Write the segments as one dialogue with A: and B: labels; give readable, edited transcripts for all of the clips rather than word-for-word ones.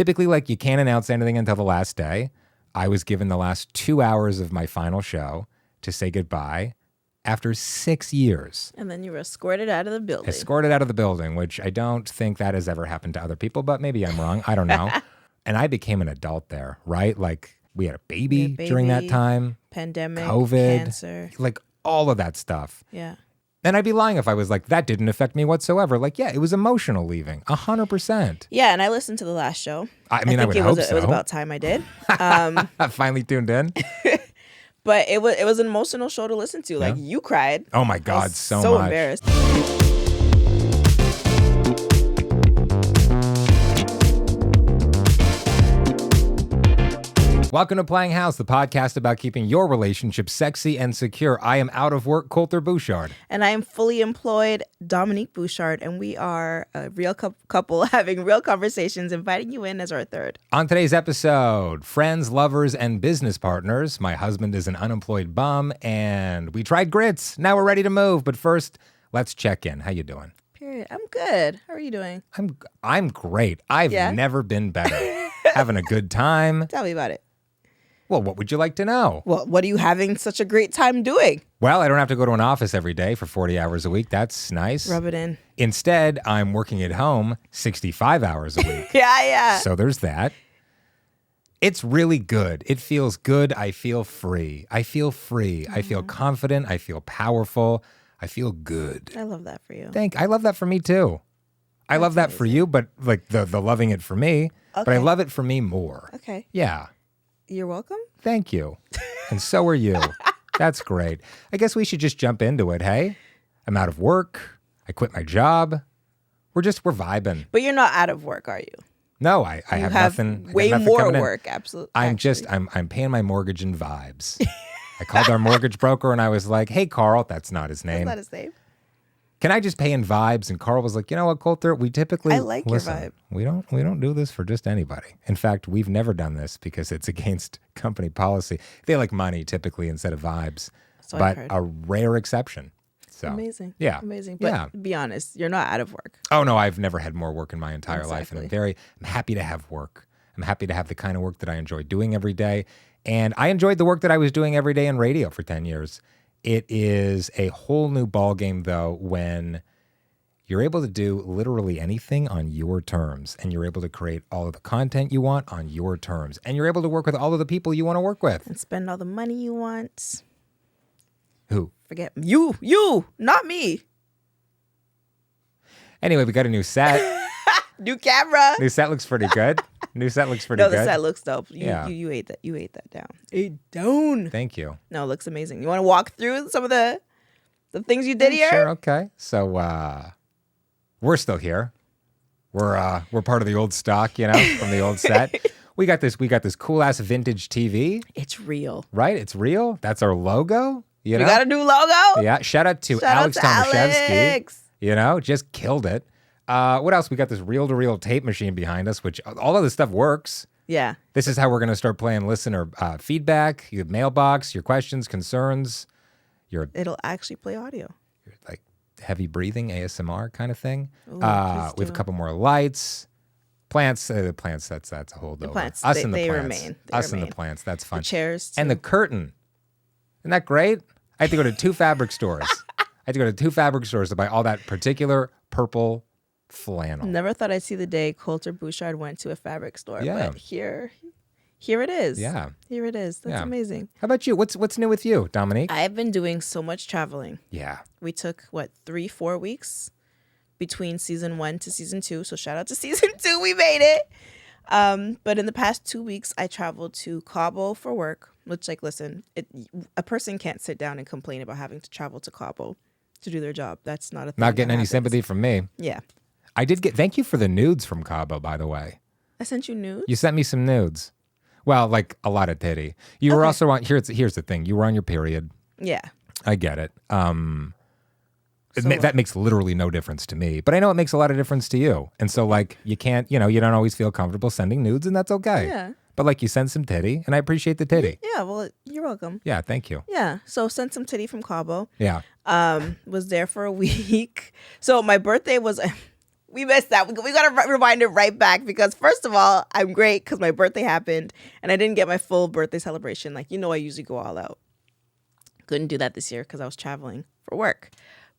A: typically, like, you can't announce anything until the last day. I was given the last 2 hours of my final show to say goodbye after 6 years.
B: And then you were escorted out of the building.
A: Escorted out of the building, which I don't think that has ever happened to other people, but maybe I'm wrong. I don't know. And I became an adult there, right? Like, we had a baby during that time.
B: Pandemic,
A: COVID,
B: cancer.
A: like all of that stuff.
B: Yeah.
A: And I'd be lying if I was like, that didn't affect me whatsoever. Like, yeah, it was emotional leaving, 100%.
B: Yeah, and I listened to the last show.
A: I mean, I would hope so.
B: It was about time I did.
A: I finally tuned in.
B: But it was an emotional show to listen to. Like, you cried.
A: Oh my God, so
B: so
A: much.
B: Embarrassed.
A: Welcome to Playing House, the podcast about keeping your relationship sexy and secure. I am out of work, Kolter Bouchard.
B: And I am fully employed, Dominique Bouchard. And we are a real couple having real conversations, inviting you in as our third.
A: On today's episode, friends, lovers, and business partners. My husband is an unemployed bum, and we tried grits. Now we're ready to move. But first, let's check in. How you doing?
B: Period. I'm good. How are you doing?
A: I'm great. I've never been better. Having a good time.
B: Tell me about it.
A: Well, what would you like to know?
B: Well, what are you having such a great time doing?
A: Well, I don't have to go to an office every day for 40 hours a week. That's nice.
B: Rub it in.
A: Instead, I'm working at home 65 hours a week.
B: Yeah.
A: So there's that. It's really good. It feels good. I feel free. I feel confident. I feel powerful. I feel good.
B: I love that for you.
A: I love that for me too. I love that for you, but like the loving it for me.
B: Okay.
A: But I love it for me more.
B: Okay.
A: Yeah.
B: You're welcome.
A: Thank you. And so are you. That's great. I guess we should just jump into it, hey? I'm out of work. I quit my job. We're vibing.
B: But you're not out of work, are you?
A: No, I have nothing.
B: Way
A: nothing
B: more work, absolutely.
A: I'm paying my mortgage in vibes. I called our mortgage broker and I was like, hey, Carl, that's not his name.
B: That's not his name.
A: Can I just pay in vibes? And Carl was like, you know what, Kolter, we typically
B: your vibe.
A: We don't do this for just anybody. In fact, we've never done this because it's against company policy. They like money typically instead of vibes, but a rare exception. So
B: amazing.
A: Yeah.
B: Amazing. But be honest, you're not out of work.
A: Oh no, I've never had more work in my entire life. And
B: Exactly.
A: I'm happy to have work. I'm happy to have the kind of work that I enjoy doing every day. And I enjoyed the work that I was doing every day in radio for 10 years. It is a whole new ballgame, though, when you're able to do literally anything on your terms, and you're able to create all of the content you want on your terms, and you're able to work with all of the people you want to work with.
B: And spend all the money you want.
A: Who?
B: Forget you, not me.
A: Anyway, we got a new set.
B: New camera.
A: New set looks pretty good.
B: No, the set looks dope. You ate that. You ate that down. Ate down.
A: Thank you.
B: No, it looks amazing. You want to walk through some of the things you did here?
A: Sure. Okay. So we're still here. We're part of the old stock, from the old set. We got this cool ass vintage TV.
B: It's real.
A: Right? It's real. That's our logo. You
B: got a new logo?
A: Yeah. Shout out to Alex Tomaszewski. Just killed it. What else? We got this reel-to-reel tape machine behind us, which all of this stuff works.
B: Yeah.
A: This is how we're going to start playing listener feedback, your mailbox, your questions, concerns.
B: It'll actually play audio.
A: Like heavy breathing, ASMR kind of thing.
B: Ooh,
A: we have a couple more lights. Plants, the plants, that's a holdover.
B: The plants,
A: Us
B: they,
A: and the
B: they
A: plants.
B: remain.
A: Us and the plants, that's fun.
B: The chairs, too.
A: And the curtain. Isn't that great? I had to go to 2 fabric stores. To buy all that particular purple flannel.
B: Never thought I'd see the day Kolter Bouchard went to a fabric store.
A: Yeah.
B: But here it is.
A: Yeah.
B: Here it is. That's amazing.
A: How about you? What's new with you, Dominique?
B: I've been doing so much traveling.
A: Yeah.
B: We took 3-4 weeks between season 1 to season 2. So shout out to season 2. We made it. But in the past 2 weeks, I traveled to Cabo for work, which, listen, a person can't sit down and complain about having to travel to Cabo to do their job. That's not a thing.
A: Not getting any sympathy from me.
B: Yeah.
A: I did thank you for the nudes from Cabo, by the way.
B: I sent you nudes?
A: You sent me some nudes. Well, like a lot of titty. You were also on, here's the thing. You were on your period.
B: Yeah.
A: I get it. That makes literally no difference to me, but I know it makes a lot of difference to you. And so you can't, you don't always feel comfortable sending nudes, and that's okay.
B: Yeah.
A: But you sent some titty, and I appreciate the titty.
B: Yeah, well, you're welcome.
A: Yeah, thank you.
B: Yeah, so sent some titty from Cabo.
A: Yeah.
B: Was there for a week. So my birthday was We missed that. We got to rewind it right back because, first of all, I'm great because my birthday happened and I didn't get my full birthday celebration. Like, I usually go all out. Couldn't do that this year because I was traveling for work.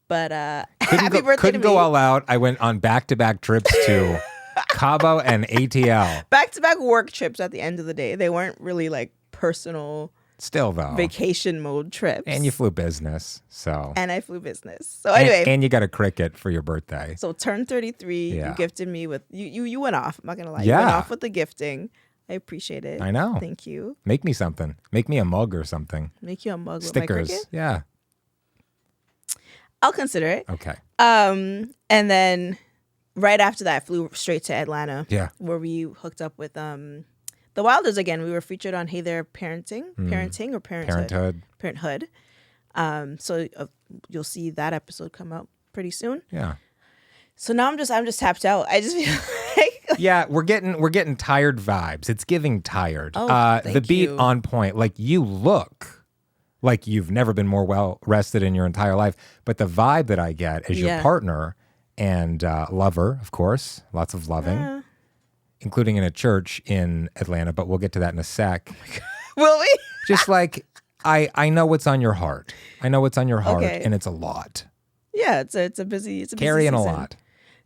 B: But happy birthday to me.
A: Couldn't go all out. I went on back-to-back trips to Cabo and ATL.
B: Back-to-back work trips at the end of the day. They weren't really like personal...
A: Still, though.
B: Vacation mode trips.
A: And you flew business, so.
B: And I flew business. So anyway.
A: And you got a cricket for your birthday.
B: So turn 33, you gifted me with, you went off. I'm not going to lie.
A: Yeah.
B: You went off with the gifting. I appreciate it.
A: I know.
B: Thank you.
A: Make me something. Make me a mug or something.
B: Make you a mug
A: Stickers.
B: with my cricket?
A: Yeah.
B: I'll consider it.
A: Okay.
B: And then right after that, I flew straight to Atlanta.
A: Yeah.
B: Where we hooked up with the Wilders again. We were featured on Hey There Parenting or Parenthood. Parenthood. So you'll see that episode come out pretty soon.
A: Yeah.
B: So now I'm just tapped out. I just feel like
A: yeah, we're getting tired vibes. It's giving tired.
B: Oh,
A: the beat on point. Like you look like you've never been more well rested in your entire life. But the vibe that I get as your partner and lover, of course, lots of loving. Including in a church in Atlanta, but we'll get to that in a sec.
B: Will we?
A: Just like, I know what's on your heart. I know what's on your heart,
B: Okay.
A: and it's a lot.
B: Yeah, it's a busy
A: Carrying
B: season.
A: a lot.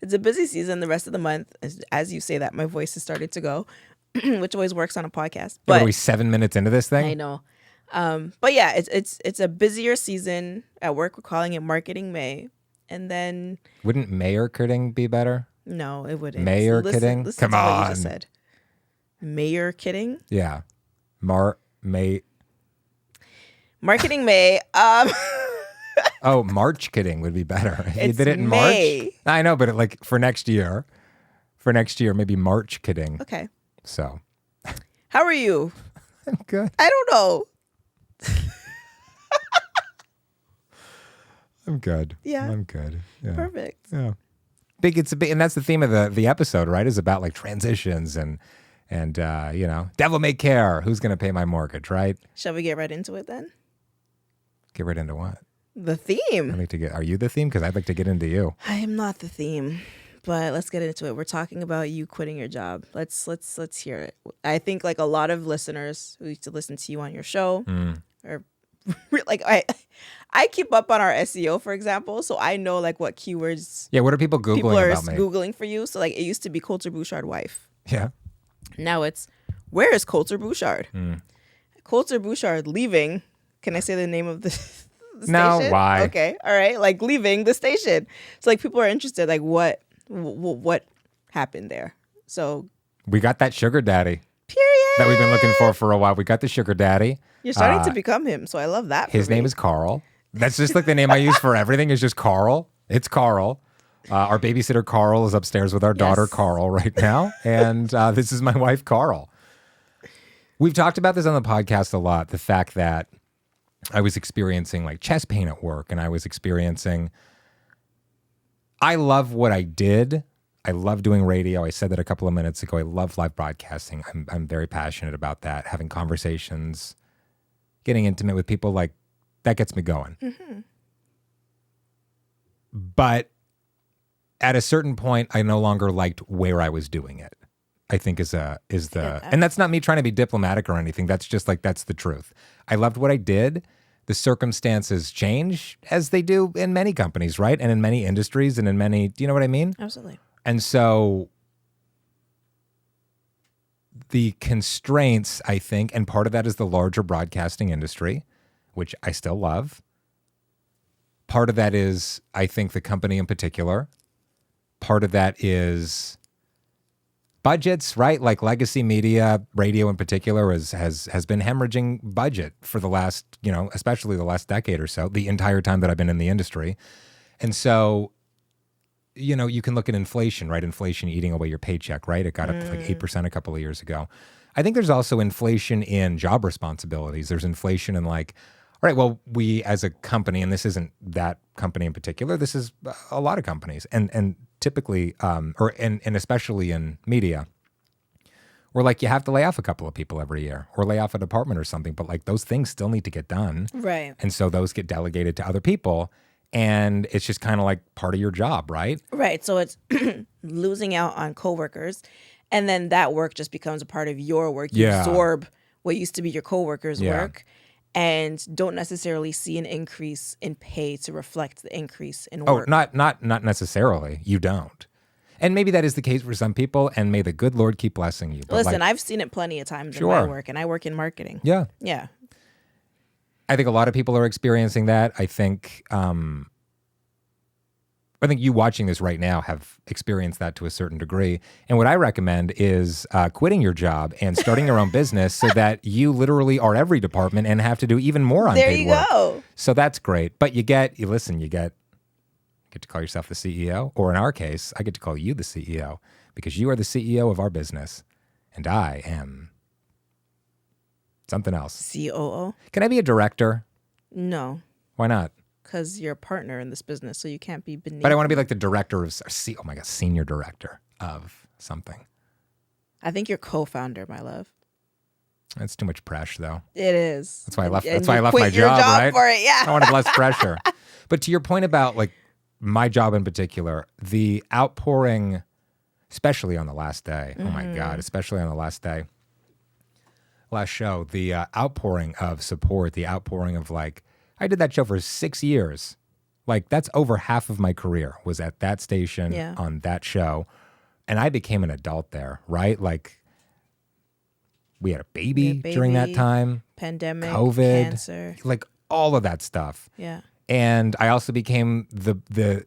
B: It's a busy season. The rest of the month, as you say that, my voice is starting to go, which always works on a podcast.
A: What
B: But
A: are we 7 minutes into this thing?
B: I know. But yeah, it's a busier season at work. We're calling it Marketing May, and then
A: Wouldn't mayor kidding be better?
B: no, it wouldn't.
A: Mayor kidding?
B: Listen
A: Come
B: to what
A: on.
B: you just said. Mayor kidding?
A: Yeah.
B: Marketing May.
A: Oh, March kidding would be better. If you
B: It's
A: did it in
B: May.
A: March. I know, but like for next year, maybe March kidding.
B: Okay.
A: So
B: How are you?
A: I'm good.
B: I don't know.
A: I'm good.
B: Yeah.
A: I'm good. Yeah.
B: Perfect.
A: Yeah. And that's the theme of the episode, right? Is about like transitions and devil may care. Who's going to pay my mortgage, right?
B: Shall we get right into it then?
A: Get right into what?
B: The theme.
A: Are you the theme? Because I'd like to get into you.
B: I am not the theme, but let's get into it. We're talking about you quitting your job. Let's hear it. I think like a lot of listeners who used to listen to you on your show are like I keep up on our SEO, for example, so I know like what keywords
A: Yeah, what are people Googling about me?
B: Googling for you. So like it used to be Kolter Bouchard wife.
A: Yeah.
B: Now it's where is Kolter Bouchard? Kolter Bouchard leaving. Can I say the name of the station?
A: No, why?
B: Okay, all right. Like leaving the station. So like people are interested. Like what happened there? So
A: We got that sugar daddy
B: period.
A: that we've been looking for a while. We got the sugar daddy.
B: You're starting to become him. So I love that.
A: His name is Carl. That's just like the name I use for everything. Is just Carl. It's Carl. Our babysitter Carl is upstairs with our daughter
B: Yes.
A: Carl right now, and this is my wife Carl. We've talked about this on the podcast a lot. The fact that I was experiencing like chest pain at work, and I was experiencing. I love what I did. I love doing radio. I said that a couple of minutes ago. I love live broadcasting. I'm very passionate about that. Having conversations, getting intimate with people, like that gets me going. But at a certain point, I no longer liked where I was doing it. I think and that's not me trying to be diplomatic or anything. That's just like, that's the truth. I loved what I did. The circumstances change as they do in many companies, right? And in many industries and in many, do you know what I mean?
B: Absolutely.
A: And so the constraints, I think, and part of that is the larger broadcasting industry, which I still love. Part of that is, I think, the company in particular. Part of that is budgets, right? Like legacy media, radio in particular, has been hemorrhaging budget for the last, especially the last decade or so, the entire time that I've been in the industry. And so, you can look at inflation, right? Inflation eating away your paycheck, right? It got up to like 8% a couple of years ago. I think there's also inflation in job responsibilities. There's inflation in like, all right, well, we as a company, and this isn't that company in particular, this is a lot of companies, and typically, and especially in media, we're like, you have to lay off a couple of people every year or lay off a department or something, but like those things still need to get done.
B: Right.
A: And so those get delegated to other people. And it's just kind of like part of your job, right?
B: Right. So it's losing out on coworkers, and then that work just becomes a part of your work. You
A: Yeah.
B: absorb what used to be your coworkers'
A: Yeah.
B: work, and don't necessarily see an increase in pay to reflect the increase in
A: Oh,
B: work.
A: not necessarily. You don't. And maybe that is the case for some people, and may the good Lord keep blessing you. But
B: Listen,
A: like,
B: I've seen it plenty of times in my
A: Sure.
B: work, and I work in marketing.
A: yeah,
B: Yeah.
A: I think a lot of people are experiencing that. I think you watching this right now have experienced that to a certain degree. And what I recommend is quitting your job and starting your own business so that you literally are every department and have to do even more unpaid
B: There you
A: work.
B: go.
A: So that's great. But you get to call yourself the CEO, or in our case, I get to call you the CEO because you are the CEO of our business and I am something else.
B: COO?
A: Can I be a director?
B: No,
A: Why not?
B: because you're a partner in this business, so you can't be beneath.
A: But I want to be like the director of, senior director of something.
B: I think you're co-founder, my love.
A: That's too much pressure, though.
B: It is.
A: That's why I left.
B: And
A: That's why I
B: you
A: left
B: quit
A: my
B: your
A: job, right?
B: for it, yeah.
A: I wanted less pressure. But to your point about like my job in particular, the outpouring, especially on the last day. Oh my God! Especially on the last day, last show, the outpouring of support, the outpouring of like, I did that show for 6 years. Like that's over half of my career was at that station on that show. And I became an adult there, right? Like we had a baby during that time,
B: pandemic,
A: COVID,
B: cancer,
A: like all of that stuff.
B: Yeah.
A: And I also became the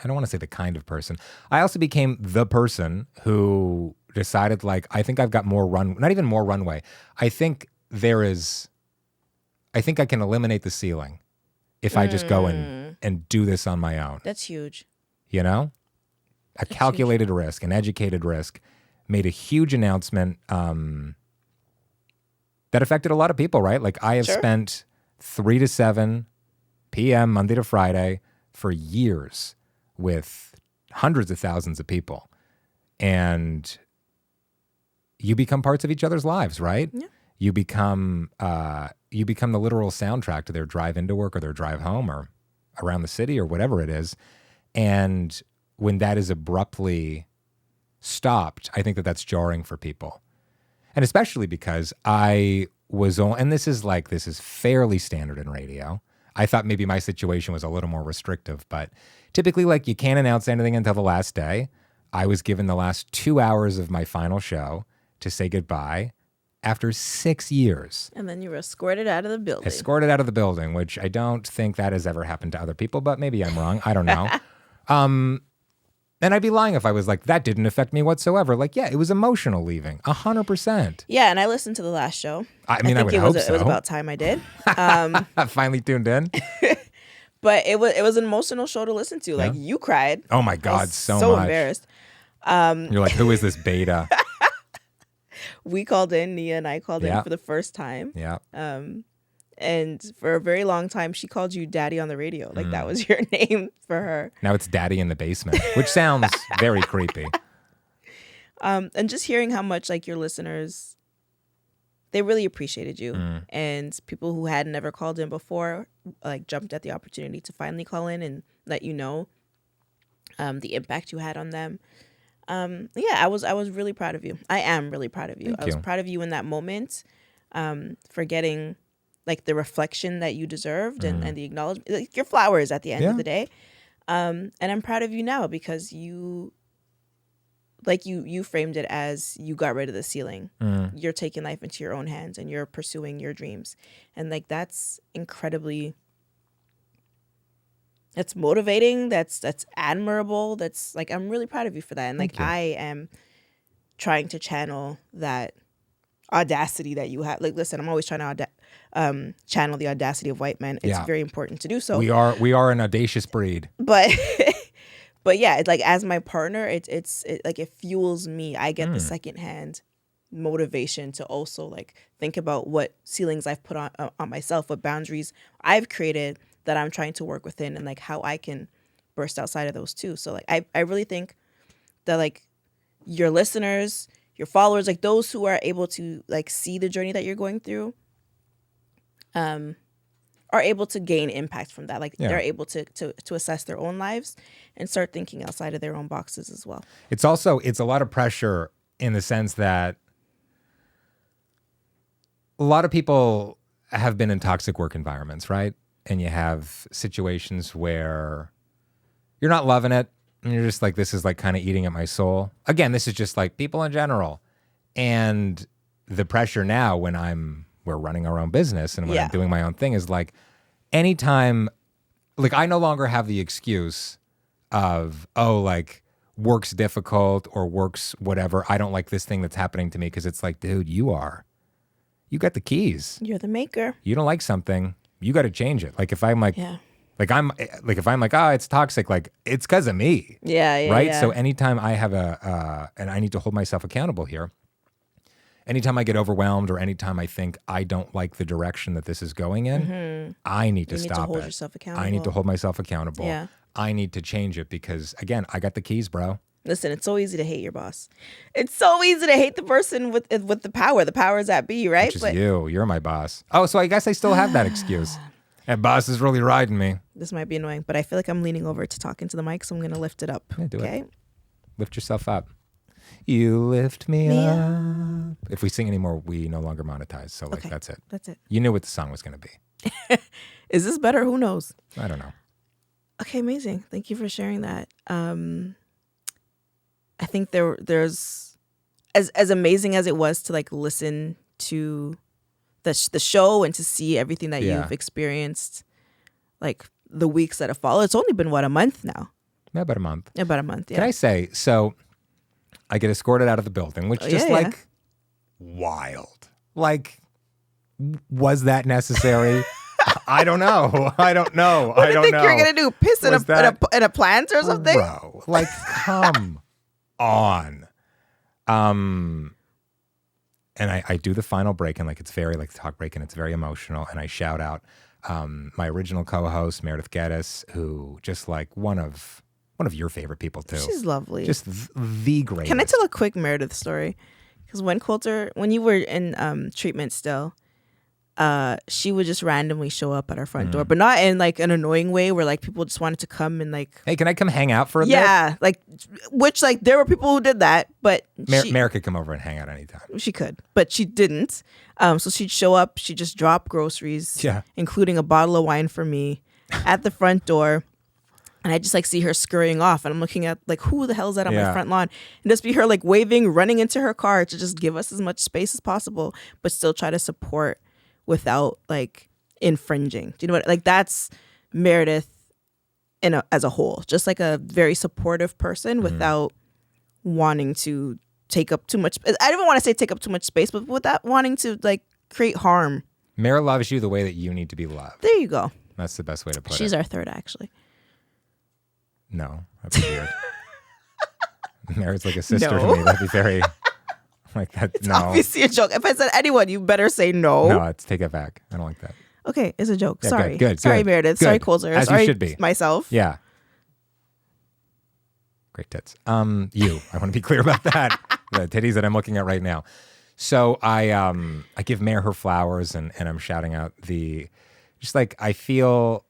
A: I don't want to say the kind of person. I also became the person who decided like, I think I've got not even more runway. I think I can eliminate the ceiling if I just go and do this on my own.
B: That's huge.
A: You know? A calculated risk, an educated risk, made a huge announcement that affected a lot of people, right? Like I have spent 3 to 7 p.m. Monday to Friday for years with hundreds of thousands of people. And you become parts of each other's lives, right?
B: Yeah.
A: You become the literal soundtrack to their drive into work or their drive home or around the city or whatever it is. And when that is abruptly stopped, I think that that's jarring for people. And especially because and this is fairly standard in radio. I thought maybe my situation was a little more restrictive, but typically like you can't announce anything until the last day. I was given the last 2 hours of my final show to say goodbye after 6 years.
B: And then you were escorted out of the building.
A: Escorted out of the building, which I don't think that has ever happened to other people, but maybe I'm wrong. I don't know. And I'd be lying if I was like, that didn't affect me whatsoever. Like, yeah, it was emotional leaving, 100%.
B: Yeah, and I listened to the last show.
A: I mean, I would hope so.
B: It was about time I did.
A: I finally tuned in.
B: But it was an emotional show to listen to. Like, you cried.
A: Oh my
B: I
A: God,
B: was
A: so much.
B: Embarrassed.
A: You're like, who is this beta?
B: We called in, Nia and I called
A: Yeah.
B: in for the first time.
A: Yeah.
B: And for a very long time, she called you Daddy on the radio. Like, that was your name for her.
A: Now it's Daddy in the basement, which sounds very creepy.
B: And just hearing how much, like, your listeners, they really appreciated you. And people who had never called in before, like, jumped at the opportunity to finally call in and let you know the impact you had on them. Yeah, I was really proud of you. I am really proud of you.
A: Thank
B: I was
A: you.
B: proud of you in that moment for getting, like, the reflection that you deserved and the acknowledgement, like, your flowers at the end of the day. And I'm proud of you now because you framed it as you got rid of the ceiling. You're taking life into your own hands and you're pursuing your dreams. And like, that's incredibly, that's motivating. That's admirable. That's like, I'm really proud of you for that. And like,
A: Thank you.
B: I am trying to channel that audacity that you have. Like, listen, I'm always trying to channel the audacity of white men. It's very important to do so.
A: We are an audacious breed.
B: But but yeah, it's like, as my partner, it's like, it fuels me. I get the secondhand motivation to also like think about what ceilings I've put on myself, what boundaries I've created that I'm trying to work within, and like how I can burst outside of those too. So like, I really think that like your listeners, your followers, like those who are able to like see the journey that you're going through, are able to gain impact from that. Like
A: Yeah.
B: they're able to assess their own lives and start thinking outside of their own boxes as well.
A: It's a lot of pressure in the sense that a lot of people have been in toxic work environments, right? And you have situations where you're not loving it and you're just like, this is like kind of eating at my soul. Again, this is just like people in general. And the pressure now when we're running our own business and when I'm doing my own thing is like anytime, like I no longer have the excuse of, oh, like work's difficult or work's whatever. I don't like this thing that's happening to me because it's like, dude, you got the keys.
B: You're the maker.
A: You don't like something, you got to change it. Like if I'm like, if I'm like, oh, it's toxic, like it's because of me.
B: Yeah.
A: Right.
B: Yeah.
A: So anytime I have and I need to hold myself accountable here. Anytime I get overwhelmed or anytime I think I don't like the direction that this is going in, I need to stop it. You need to
B: hold yourself accountable.
A: I need to hold myself accountable.
B: Yeah.
A: I need to change it because, again, I got the keys, bro.
B: Listen, it's so easy to hate your boss. It's so easy to hate the person with the power. The power is at B, right?
A: Which is you. You're my boss. Oh, so I guess I still have that excuse. That boss is really riding me.
B: This might be annoying, but I feel like I'm leaning over to talk into the mic, so I'm going to lift it up.
A: Yeah, do
B: okay?
A: it. Lift yourself up. You lift me up. If we sing anymore, we no longer monetize. So like, that's it.
B: That's it.
A: You knew what the song was going to be.
B: Is this better? Who knows?
A: I don't know.
B: Okay, amazing. Thank you for sharing that. I think there's as amazing as it was to like listen to the show and to see everything that you've experienced, like the weeks that have followed. It's only been what, a month now?
A: Yeah, about a month.
B: About a month. Yeah.
A: Can I say so? I get escorted out of the building, which just like wild. Like, was that necessary? I don't know. I don't know.
B: What do you think you're gonna do? Piss in a plant or something?
A: Bro, like, come on. And I do the final break, and like it's very like the talk break, and it's very emotional. And I shout out my original co-host Meredith Geddes, who just like one of your favorite people too.
B: She's lovely.
A: Just the greatest.
B: Can I tell a quick Meredith story? Because when you were in treatment still, she would just randomly show up at our front door, but not in like an annoying way where like people just wanted to come and like,
A: hey, can I come hang out for a bit?
B: Yeah, like which like there were people who did that, but
A: Mary could come over and hang out anytime.
B: She could, but she didn't. So she'd show up, she'd just drop groceries, including a bottle of wine for me, at the front door. And I just like see her scurrying off, and I'm looking at like, who the hell is that on my front lawn? And just be her like waving, running into her car to just give us as much space as possible, but still try to support without like infringing. Do you know what? Like that's Meredith as a whole, just like a very supportive person without wanting to take up too much. I don't even want to say take up too much space, but without wanting to like create harm.
A: Mara loves you the way that you need to be loved.
B: There you go.
A: That's the best way to put it.
B: She's our third, actually.
A: No, that'd be weird. Mary's like a sister to me. That'd be very like that.
B: It's obviously a joke. If I said anyone, you better say no.
A: No, let's take it back. I don't like that.
B: Okay, it's a joke.
A: Yeah,
B: sorry.
A: Good.
B: Sorry, Meredith.
A: Good.
B: Sorry, Kolter.
A: As
B: sorry,
A: you should be.
B: Myself.
A: Yeah. Great tits. I want to be clear about that. The titties that I'm looking at right now. So I give Mare her flowers and I'm shouting out just like I feel.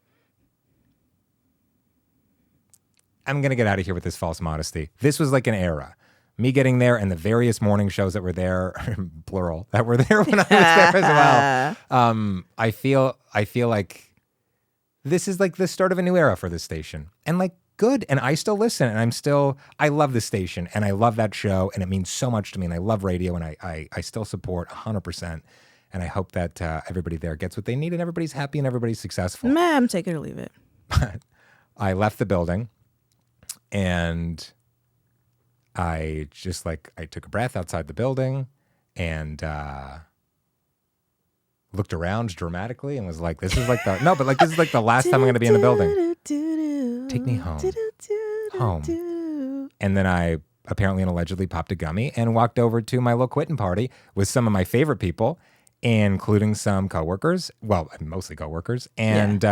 A: I'm going to get out of here with this false modesty. This was like an era. Me getting there and the various morning shows that were there, plural, that were there when I was there as well. I feel like this is like the start of a new era for this station. And like, good. And I still listen and I love this station and I love that show and it means so much to me and I love radio and I still support 100%. And I hope that everybody there gets what they need and everybody's happy and everybody's successful.
B: Ma'am, take it or leave it.
A: But I left the building. And I took a breath outside the building and looked around dramatically and was like, this is like the last time I'm going to be in the building. Take me home. Home. And then I apparently and allegedly popped a gummy and walked over to my little quitting party with some of my favorite people, including some coworkers. Well, mostly coworkers. And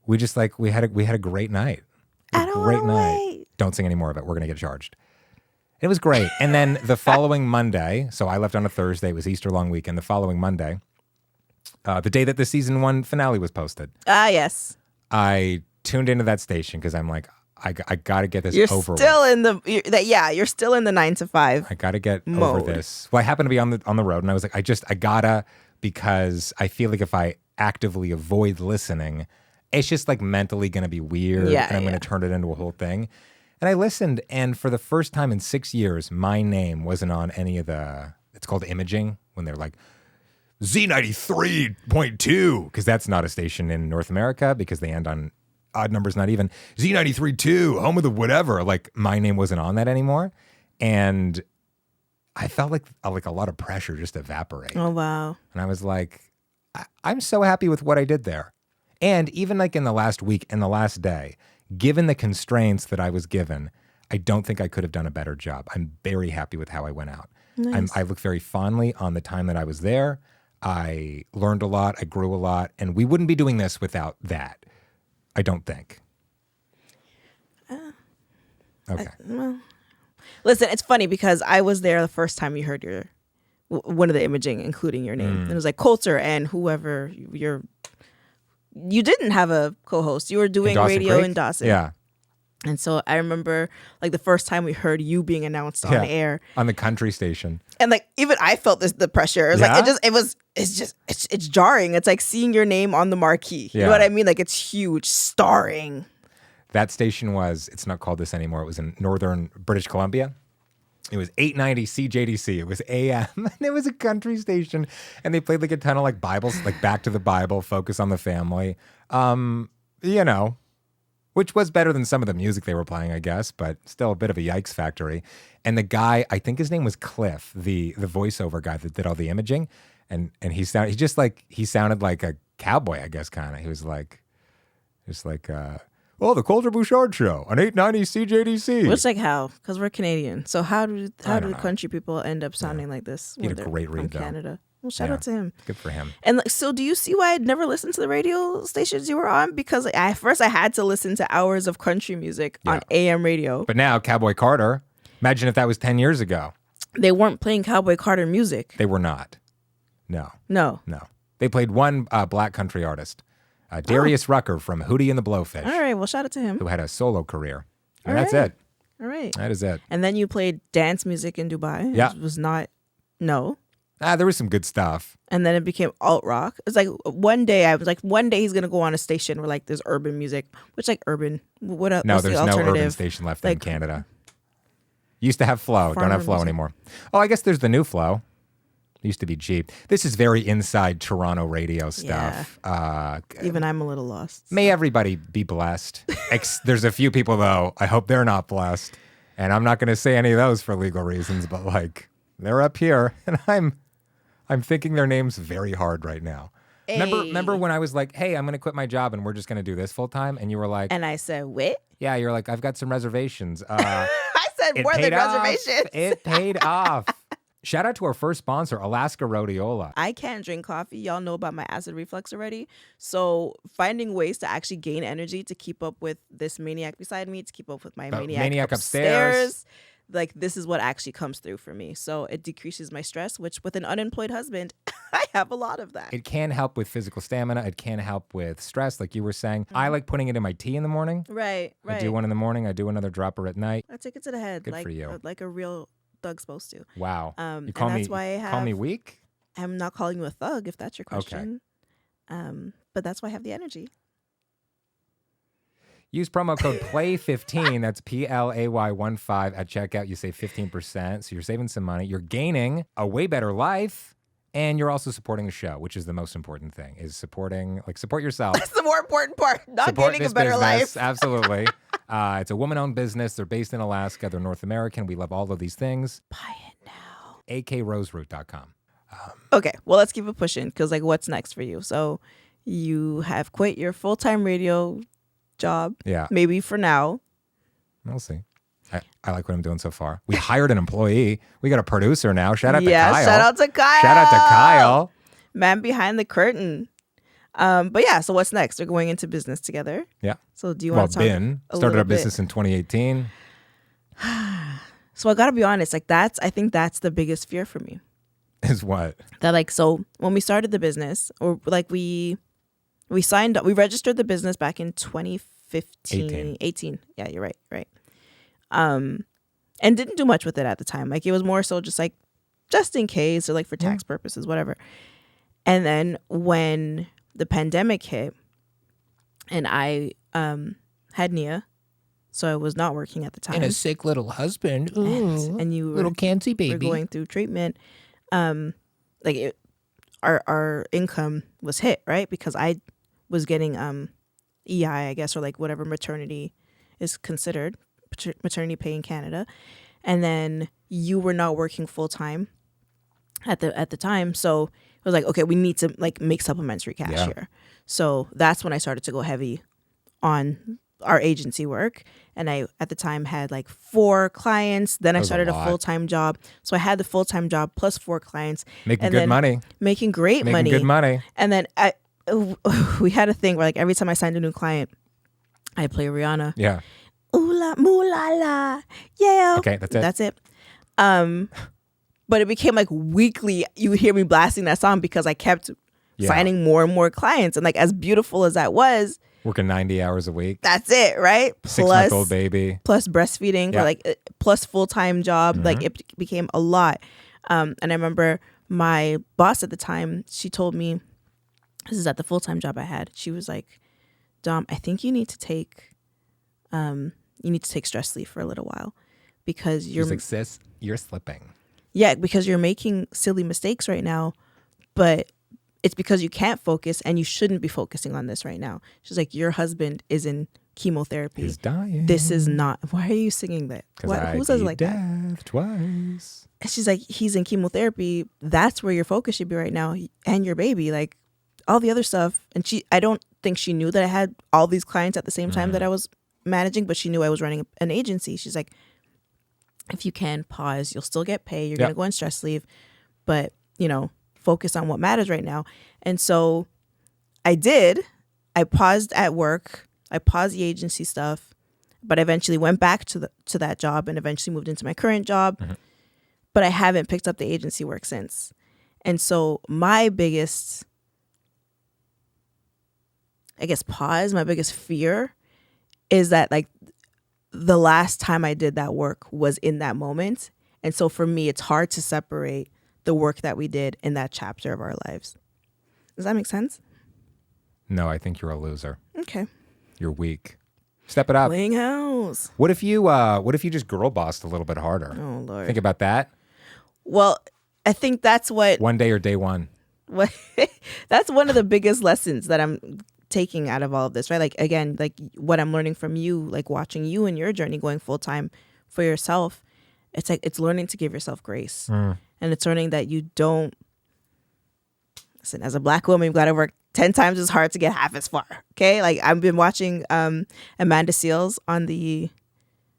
A: we had a great night. Great night. Don't sing any more of it. We're going to get charged. It was great. And then the following Monday, so I left on a Thursday. It was Easter long weekend. The following Monday, the day that the season 1 finale was posted.
B: Ah, yes.
A: I tuned into that station because I'm like, I got to get this
B: You're
A: over
B: still
A: with.
B: you're still in the 9 to 5.
A: I got to get
B: mode.
A: over this. Well, I happened to be on the road, and I was like, I gotta, because I feel like if I actively avoid listening, it's just like mentally going to be weird, and I'm going to turn it into a whole thing. And I listened, and for the first time in 6 years, my name wasn't on any of the, it's called imaging, when they're like, Z93.2, because that's not a station in North America because they end on odd numbers, not even. Z93.2, home of the whatever. Like, my name wasn't on that anymore. And I felt like a lot of pressure just evaporate.
B: Oh, wow.
A: And I was like, I'm so happy with what I did there. And even like in the last week and the last day, given the constraints that I was given, I don't think I could have done a better job. I'm very happy with how I went out.
B: Nice.
A: I look very fondly on the time that I was there. I learned a lot. I grew a lot. And we wouldn't be doing this without that. I don't think. Okay.
B: Well, listen, it's funny because I was there the first time you heard one of the imaging, including your name. And it was like Kolter and whoever you didn't have a co-host. You were doing radio
A: Creek?
B: in Dawson.
A: Yeah. And
B: so I remember like the first time we heard you being announced on the air.
A: On the country station.
B: And like even I felt the pressure. It was it's jarring. It's like seeing your name on the marquee. You know what I mean? Like it's huge, starring.
A: That station it's not called this anymore. It was in northern British Columbia. It was 890 CJDC. It was AM, and it was a country station. And they played like a ton of like Bibles, like Back to the Bible, Focus on the Family. Which was better than some of the music they were playing, I guess, but still a bit of a yikes factory. And the guy, I think his name was Cliff, the voiceover guy that did all the imaging, and he sounded like a cowboy, I guess, kind of. He was like, the Kolter Bouchard show on 890 CJDC.
B: Which like how? Because we're Canadian, so how do country people end up soundning like this?
A: He had a great read,
B: from
A: though.
B: Canada. Well, shout out to him.
A: Good for him.
B: And so do you see why I'd never listened to the radio stations you were on? Because at first I had to listen to hours of country music on AM radio.
A: But now Cowboy Carter, imagine if that was 10 years ago.
B: They weren't playing Cowboy Carter music.
A: They were not. No. They played one black country artist, Darius Rucker from Hootie and the Blowfish.
B: All right, well, shout out to him.
A: Who had a solo career. And
B: All
A: that's
B: right.
A: it.
B: All right.
A: That is it.
B: And then you played dance music in Dubai.
A: Yeah.
B: It was not, no.
A: There was some good stuff.
B: And then it became alt rock. It's like one day he's gonna go on a station where like there's urban music, which like urban. What else?
A: No, there's no urban station left in Canada. Used to have Flow, don't have Flow
B: music.
A: anymore. Oh, I guess there's the new Flow. It used to be cheap. This is very inside Toronto radio stuff.
B: Even I'm a little lost.
A: May everybody be blessed. There's a few people though. I hope they're not blessed, and I'm not going to say any of those for legal reasons. But like they're up here, and I'm thinking their names very hard right now.
B: Hey.
A: Remember when I was like, hey, I'm going to quit my job and we're just going to do this full time? And you were like...
B: And I said, what?
A: Yeah, you're like, I've got some reservations.
B: I said more than reservations.
A: It paid off. Shout out to our first sponsor, Alaska Rhodiola.
B: I can't drink coffee. Y'all know about my acid reflux already. So finding ways to actually gain energy to keep up with this maniac beside me, to keep up with my maniac upstairs. Like, this is what actually comes through for me. So it decreases my stress, which with an unemployed husband, I have a lot of that.
A: It can help with physical stamina. It can help with stress, like you were saying. I like putting it in my tea in the morning.
B: Right.
A: I do one in the morning. I do another dropper at night.
B: I take it to the head.
A: Good for you.
B: Like a real thug's supposed to.
A: Wow.
B: You call me,
A: call me weak?
B: I'm not calling you a thug, if that's your question. Okay. But that's why I have the energy.
A: Use promo code PLAY15, that's PLAY15 at checkout. You save 15%, so you're saving some money. You're gaining a way better life, and you're also supporting the show, which is the most important thing, is support yourself.
B: That's the more important part, not
A: support
B: gaining a better
A: business.
B: life.
A: Absolutely. It's a woman-owned business. They're based in Alaska. They're North American. We love all of these things.
B: Buy it now.
A: akroseroot.com.
B: Okay, well, let's keep it pushing, because like, what's next for you? So you have quit your full-time radio job.
A: Yeah.
B: Maybe for now.
A: We'll see. I like what I'm doing so far. We hired an employee. We got a producer now. Shout out to Kyle.
B: Shout out to Kyle.
A: Shout out to Kyle.
B: Man behind the curtain. But yeah, so what's next? We're going into business together.
A: Yeah.
B: So do you want to talk
A: started our business in 2018.
B: So I got to be honest, like I think that's the biggest fear for me.
A: Is what?
B: That like, so when we started the business, or like we registered the business back in 2015, 18. Yeah, you're right. And didn't do much with it at the time. Like it was more so just like, just in case, or like for tax purposes, whatever. And then when the pandemic hit and I had Nia, so I was not working at the time.
A: And a sick little husband. Ooh,
B: and you
A: little cancy baby.
B: were going through treatment. Our income was hit, right? Because I was getting EI, I guess, or like whatever maternity is considered, maternity pay in Canada. And then you were not working full time at the time. So it was like, okay, we need to like make supplementary cash here. So that's when I started to go heavy on our agency work. And I, at the time, had like 4 clients. Then I started a full-time job. So I had the full-time job plus 4 clients.
A: Making good money.
B: Making great money.
A: Making good money.
B: And then we had a thing where like every time I signed a new client, I play Rihanna.
A: Yeah.
B: Ooh la, moo la la. Yeah.
A: Okay, that's it.
B: That's it. But it became like weekly, you would hear me blasting that song because I kept signing more and more clients. And like as beautiful as that was,
A: working 90 hours a week.
B: That's it, right?
A: 6-month-old baby.
B: Plus breastfeeding, or like plus full-time job. Like it became a lot. And I remember my boss at the time, she told me, this is at the full-time job I had. She was like, Dom, I think you need to take stress leave for a little while because you're
A: like, sis, you're slipping.
B: Yeah, because you're making silly mistakes right now, but it's because you can't focus and you shouldn't be focusing on this right now. She's like, your husband is in chemotherapy.
A: He's dying.
B: This is not. Why are you singing that? Who says it like that?
A: Twice.
B: And she's like, he's in chemotherapy. That's where your focus should be right now, and your baby. Like all the other stuff. And I don't think she knew that I had all these clients at the same time that I was managing, but she knew I was running an agency. She's like, if you can pause, you'll still get paid. You're gonna go on stress leave, but focus on what matters right now. And so I did. I paused at work. I paused the agency stuff, but I eventually went back to that job and eventually moved into my current job. But I haven't picked up the agency work since. And so my biggest, I guess, my biggest fear is that like the last time I did that work was in that moment. And so for me, it's hard to separate the work that we did in that chapter of our lives. Does that make sense?
A: No, I think you're a loser.
B: Okay.
A: You're weak. Step it up.
B: Playing house.
A: What if you just girl bossed a little bit harder?
B: Oh Lord.
A: Think about that.
B: Well, I think that's what
A: one day or day one.
B: That's one of the biggest lessons that I'm taking out of all of this, right? Like again, like what I'm learning from you, like watching you and your journey going full time for yourself. It's like it's learning to give yourself grace. And it's learning that you don't, listen, as a Black woman, you've got to work 10 times as hard to get half as far. Okay. Like I've been watching Amanda Seales on the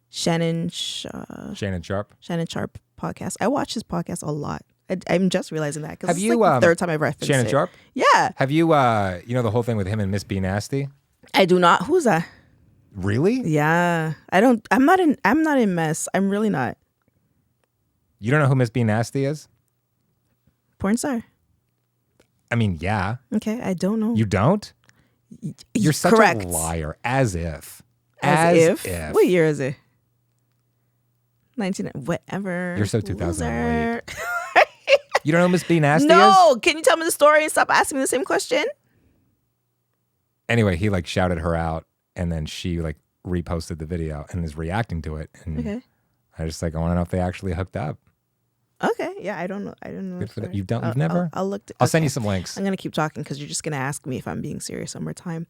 B: Shannon Sharp podcast. I watch his podcast a lot. I'm just realizing that because it's like the third time I've referenced
A: Shannon
B: it.
A: Sharp?
B: Yeah.
A: Have you, the whole thing with him and Miss B Nasty?
B: I do not. Who's that?
A: Really?
B: Yeah. I'm not in mess. I'm really not.
A: You don't know who Miss B Nasty is?
B: Porn star.
A: I mean, yeah.
B: Okay, I don't know.
A: You don't? You're such
B: Correct.
A: a liar. As if.
B: As if. What year is it? 19. Whatever.
A: You're so 2008. You don't know who Miss B Nasty is?
B: No. Can you tell me the story and stop asking me the same question?
A: Anyway, he like shouted her out, and then she like reposted the video and is reacting to it. And
B: okay.
A: I just like, I want to know if they actually hooked up.
B: Okay. Yeah, I don't know.
A: Good for that. You've never?
B: I'll look.
A: I'll send you some links.
B: I'm gonna keep talking because you're just gonna ask me if I'm being serious one more time.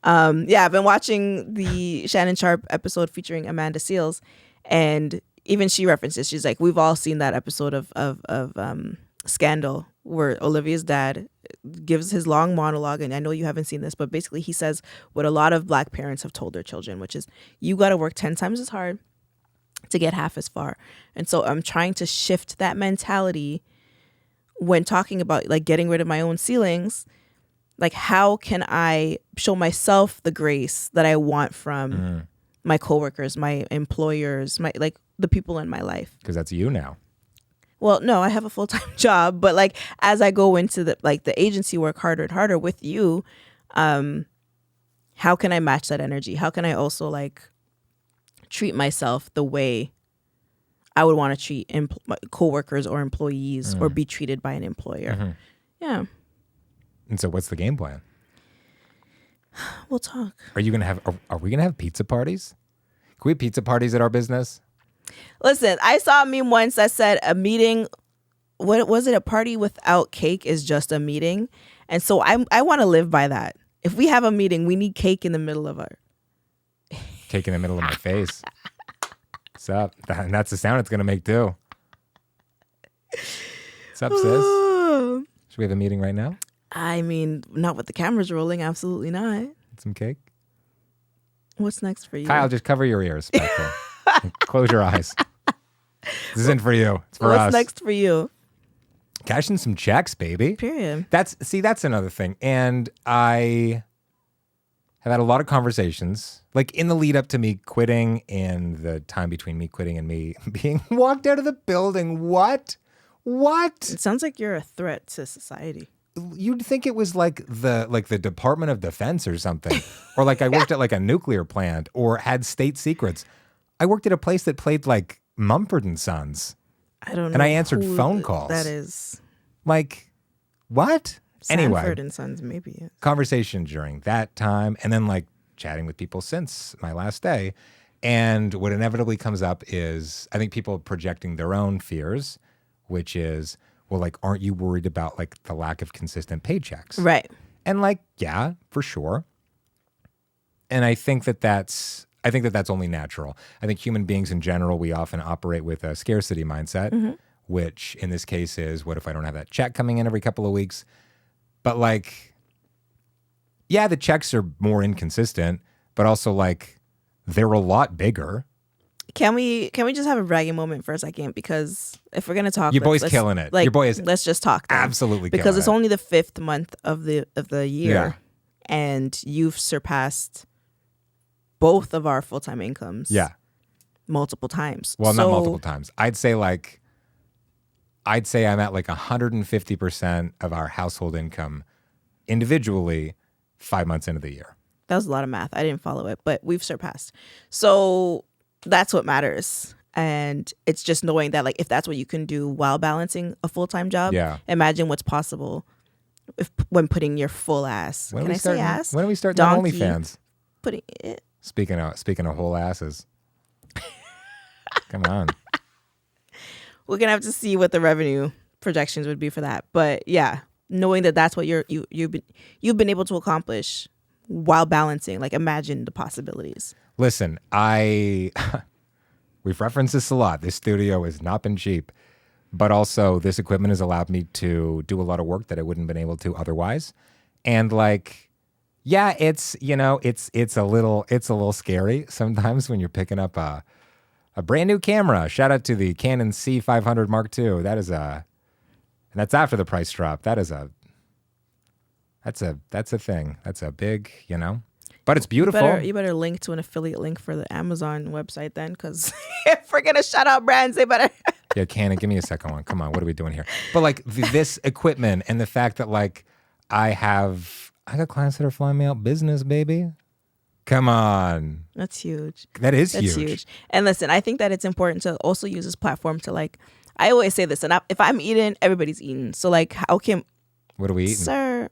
B: Yeah, I've been watching the Shannon Sharp episode featuring Amanda Seales, and even she references. She's like, we've all seen that episode of Scandal where Olivia's dad gives his long monologue, and I know you haven't seen this, but basically he says what a lot of Black parents have told their children, which is you got to work 10 times as hard to get half as far. And so I'm trying to shift that mentality when talking about like getting rid of my own ceilings. Like, how can I show myself the grace that I want from my coworkers, my employers, my like the people in my life?
A: Because that's you now.
B: Well, no, I have a full-time job, but like as I go into the agency work harder and harder with you, how can I match that energy? How can I also like treat myself the way I would want to treat coworkers or employees or be treated by an employer? Yeah.
A: And so what's the game plan?
B: We'll talk.
A: Are we gonna have pizza parties? Can we have pizza parties at our business?
B: Listen, I saw a meme once that said a meeting, what was it? A party without cake is just a meeting. And so I want to live by that. If we have a meeting, we need cake in the middle of our...
A: Cake in the middle of my face. What's up? And that's the sound it's going to make too. What's up, sis? Should we have a meeting right now?
B: I mean, not with the cameras rolling. Absolutely not.
A: Some cake?
B: What's next for you?
A: Kyle, just cover your ears back there. Close your eyes. This isn't for you. It's for us.
B: What's next for you?
A: Cashing some checks, baby.
B: Period.
A: That's another thing. And I have had a lot of conversations, like in the lead up to me quitting and the time between me quitting and me being walked out of the building. What?
B: It sounds like you're a threat to society.
A: You'd think it was like the Department of Defense or something. Or like I worked at like a nuclear plant or had state secrets. I worked at a place that played like Mumford & Sons.
B: I don't know.
A: And I answered phone calls.
B: That is.
A: Like, what? Anyway.
B: Sanford & Sons, maybe. Yes.
A: Conversation during that time and then like chatting with people since my last day. And what inevitably comes up is I think people projecting their own fears, which is, well, like, aren't you worried about like the lack of consistent paychecks?
B: Right.
A: And like, yeah, for sure. And I think that's only natural. I think human beings in general, we often operate with a scarcity mindset, which in this case is, what if I don't have that check coming in every couple of weeks? But like, yeah, the checks are more inconsistent, but also like they're a lot bigger.
B: Can we just have a bragging moment for a second? Because if we're gonna talk,
A: your boy's killing it.
B: Like,
A: your boy is
B: let's just talk. Then.
A: Absolutely,
B: because it's
A: it.
B: only the 5th month of the year,
A: Yeah.
B: and you've surpassed both of our full-time incomes.
A: Yeah,
B: multiple times.
A: Well, not multiple times. I'd say I'm at like 150% of our household income individually 5 months into the year.
B: That was a lot of math. I didn't follow it, but we've surpassed. So that's what matters. And it's just knowing that, like, if that's what you can do while balancing a full-time job, imagine what's possible when putting your full ass. Can I say ass?
A: When are we starting on OnlyFans?
B: Putting it.
A: Speaking of whole asses. Come on.
B: We're gonna have to see what the revenue projections would be for that. But yeah, knowing that that's what you've been able to accomplish while balancing, like, imagine the possibilities.
A: Listen, we've referenced this a lot. This studio has not been cheap, but also this equipment has allowed me to do a lot of work that I wouldn't have been able to otherwise. And like, yeah, it's a little scary sometimes when you're picking up a brand new camera. Shout out to the Canon C500 Mark II. And that's after the price drop. That's a thing. That's a big, but it's beautiful.
B: You better link to an affiliate link for the Amazon website then, because if we're going to shout out brands, they better.
A: Yeah, Canon, give me a second one. Come on, what are we doing here? But like this equipment and the fact that like I got clients that are flying me out business, baby. Come on.
B: That's huge.
A: That's
B: huge. And listen, I think that it's important to also use this platform to, like, I always say this, and if I'm eating, everybody's eating. So like,
A: what are we eating?
B: Sir.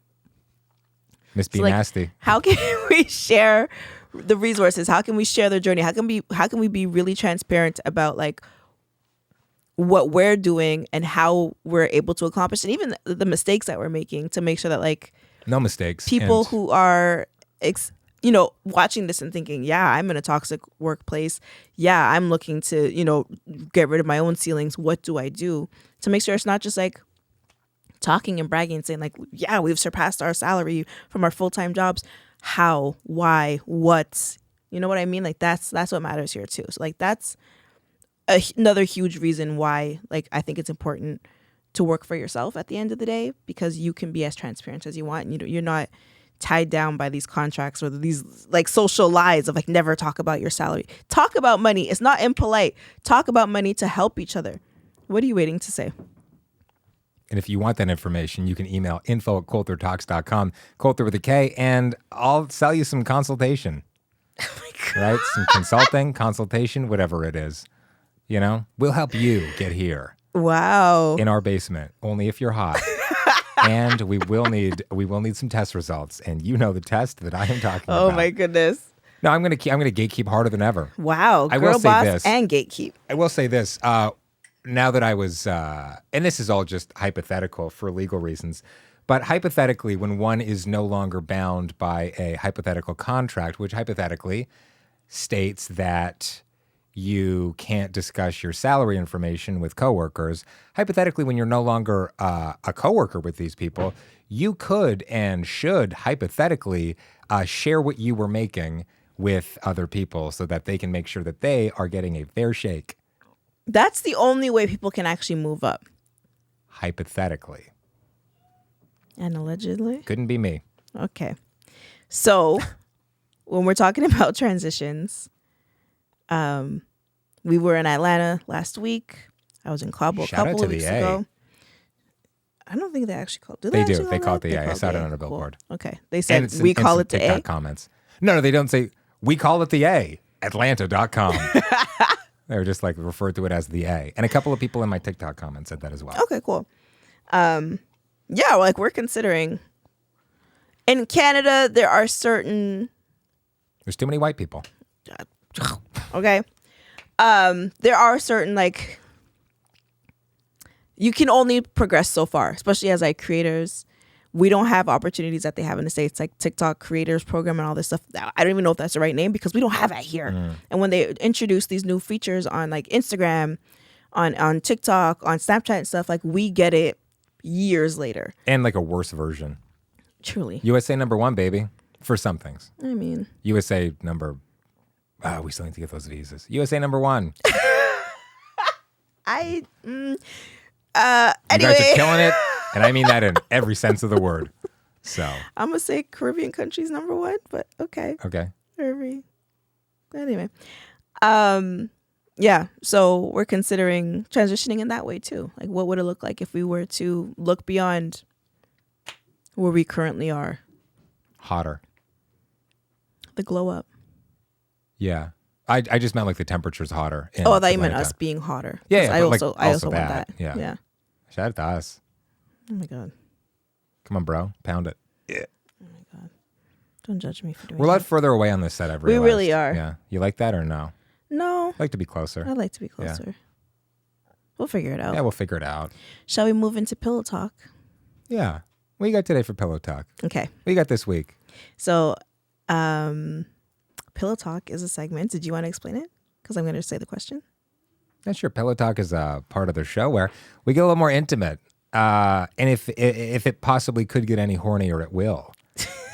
A: Miss B Nasty.
B: How can we share the resources? How can we share their journey? How can we be really transparent about like what we're doing and how we're able to accomplish, and even the mistakes that we're making, to make sure that, like,
A: no mistakes.
B: People who are watching this and thinking, yeah, I'm in a toxic workplace. Yeah, I'm looking to, get rid of my own ceilings. What do I do? To make sure it's not just like talking and bragging and saying like, yeah, we've surpassed our salary from our full-time jobs. How, why, what, you know what I mean? Like that's what matters here too. So like that's another huge reason why, like, I think it's important to work for yourself at the end of the day, because you can be as transparent as you want. And you're not tied down by these contracts or these like social lies of like, never talk about your salary. Talk about money. It's not impolite. Talk about money to help each other. What are you waiting to say?
A: And if you want that information, you can email info@koltertalks.com, Kolter with a K, and I'll sell you some consultation.
B: Oh my God.
A: Right? Some consulting, consultation, whatever it is. You know, we'll help you get here.
B: Wow.
A: In our basement, only if you're hot. And we will need some test results. And you know the test that I am talking about.
B: Oh my goodness.
A: No, I'm gonna gatekeep harder than ever.
B: Wow.
A: I will
B: Girl
A: say
B: boss
A: this.
B: and gatekeep.
A: I will say this. Now that I was, and this is all just hypothetical for legal reasons, but hypothetically, when one is no longer bound by a hypothetical contract, which hypothetically states that you can't discuss your salary information with coworkers, hypothetically, when you're no longer a coworker with these people, you could and should hypothetically share what you were making with other people so that they can make sure that they are getting a fair shake.
B: That's the only way people can actually move up.
A: Hypothetically.
B: And allegedly?
A: Couldn't be me.
B: Okay. So when we're talking about transitions, we were in Atlanta last week. I was in Cabo a couple of weeks ago. I don't think they actually called it.
A: They do. They call it the A. I saw it on a billboard.
B: Cool. Okay. They said we call it the
A: TikTok
B: A.
A: Comments. No, they don't say we call it the A. Atlanta.com. They were just like referred to it as the A. And a couple of people in my TikTok comments said that as well.
B: Okay, cool. Yeah, like we're considering. In Canada, there are certain.
A: There's too many white people.
B: Okay. There are certain like. You can only progress so far, especially as like creators. We don't have opportunities that they have in the States, like TikTok creators program and all this stuff. I don't even know if that's the right name because we don't have that here. And when they introduce these new features on like Instagram, on TikTok, on Snapchat and stuff, like we get it years later.
A: And like a worse version.
B: Truly.
A: USA #1, baby, for some things.
B: I mean.
A: USA number, we still need to get those visas. USA #1.
B: Anyway.
A: You guys are killing it. And I mean that in every sense of the word. So
B: I'm going to say Caribbean countries #1, but okay.
A: Okay.
B: Anyway. Yeah. So we're considering transitioning in that way too. Like what would it look like if we were to look beyond where we currently are?
A: Hotter.
B: The glow up.
A: Yeah. I just meant like the temperature's hotter.
B: I thought you meant us being hotter.
A: Yeah.
B: I also
A: want
B: that.
A: Yeah. Shout out to us.
B: Oh my God.
A: Come on, bro. Pound it. Yeah.
B: Oh my God. Don't judge me for doing
A: We're a lot
B: that.
A: further away on this set, I've realized.
B: We really are.
A: Yeah. You like that or no?
B: No.
A: I'd like to be closer.
B: I'd like to be closer. We'll figure it out.
A: Yeah, we'll figure it out.
B: Shall we move into pillow talk?
A: Yeah. What you got today for pillow talk?
B: Okay.
A: What you got this week?
B: So, pillow talk is a segment. Did you want to explain it? Because I'm going to say the question.
A: Yeah, sure. Pillow talk is a part of the show where we get a little more intimate. And if it possibly could get any hornier, it will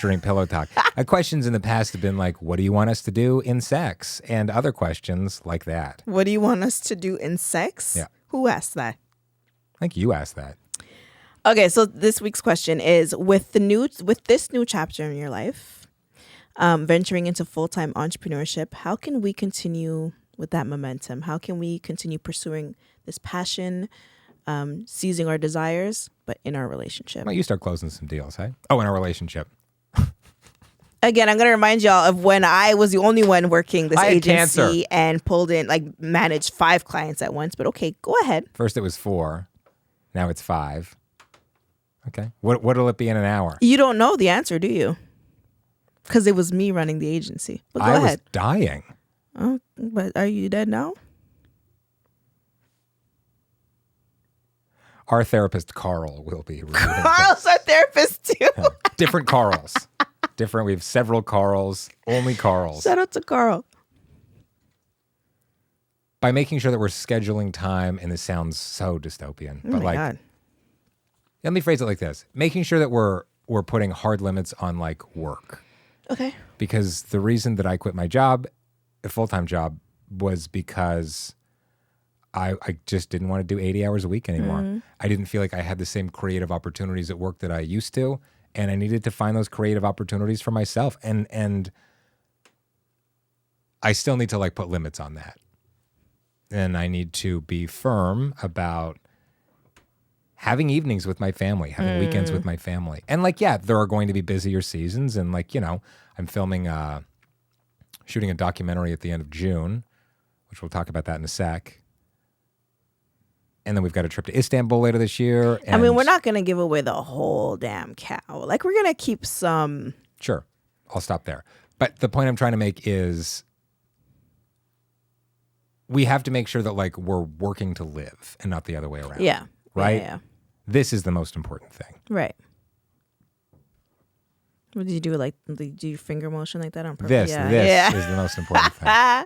A: during pillow talk. Questions in the past have been like, what do you want us to do in sex? And other questions like that.
B: What do you want us to do in sex?
A: Yeah.
B: Who asked that?
A: I think you asked that.
B: Okay, so this week's question is with this new chapter in your life, venturing into full-time entrepreneurship, how can we continue with that momentum? How can we continue pursuing this passion, seizing our desires, but in our relationship?
A: Why don't you start closing some deals, hey? Oh, in our relationship.
B: Again, I'm going to remind y'all of when I was the only one working this agency
A: cancer.
B: and pulled in, like, managed 5 clients at once. But okay, go ahead.
A: First it was 4. Now it's 5. Okay. What'll it be in an hour?
B: You don't know the answer, do you? Because it was me running the agency. But go
A: I
B: ahead.
A: was dying.
B: Oh, but are you dead now?
A: Our therapist, Carl, will be reviewing
B: Carl's our therapist too.
A: different Carls. Different. We have several Carls. Only Carls.
B: Shout out to Carl.
A: By making sure that we're scheduling time, and this sounds so dystopian,
B: Oh
A: but
B: my God.
A: let me phrase it like this: making sure that we're putting hard limits on like work.
B: Okay.
A: Because the reason that I quit my job, a full-time job, was because I just didn't want to do 80 hours a week anymore.
B: Mm-hmm.
A: I didn't feel like I had the same creative opportunities at work that I used to, and I needed to find those creative opportunities for myself. And I still need to like put limits on that. And I need to be firm about having evenings with my family, having weekends with my family. And like, yeah, there are going to be busier seasons. And like, you know, I'm shooting a documentary at the end of June, which we'll talk about that in a sec. And then we've got a trip to Istanbul later this year.
B: I mean, we're not going to give away the whole damn cow. Like, we're going to keep some.
A: Sure. I'll stop there. But the point I'm trying to make is we have to make sure that like we're working to live and not the other way around.
B: Yeah.
A: Right?
B: Yeah.
A: This is the most important thing.
B: Right. What did you do? Like, did you finger motion like that on purpose?
A: This is the most important thing.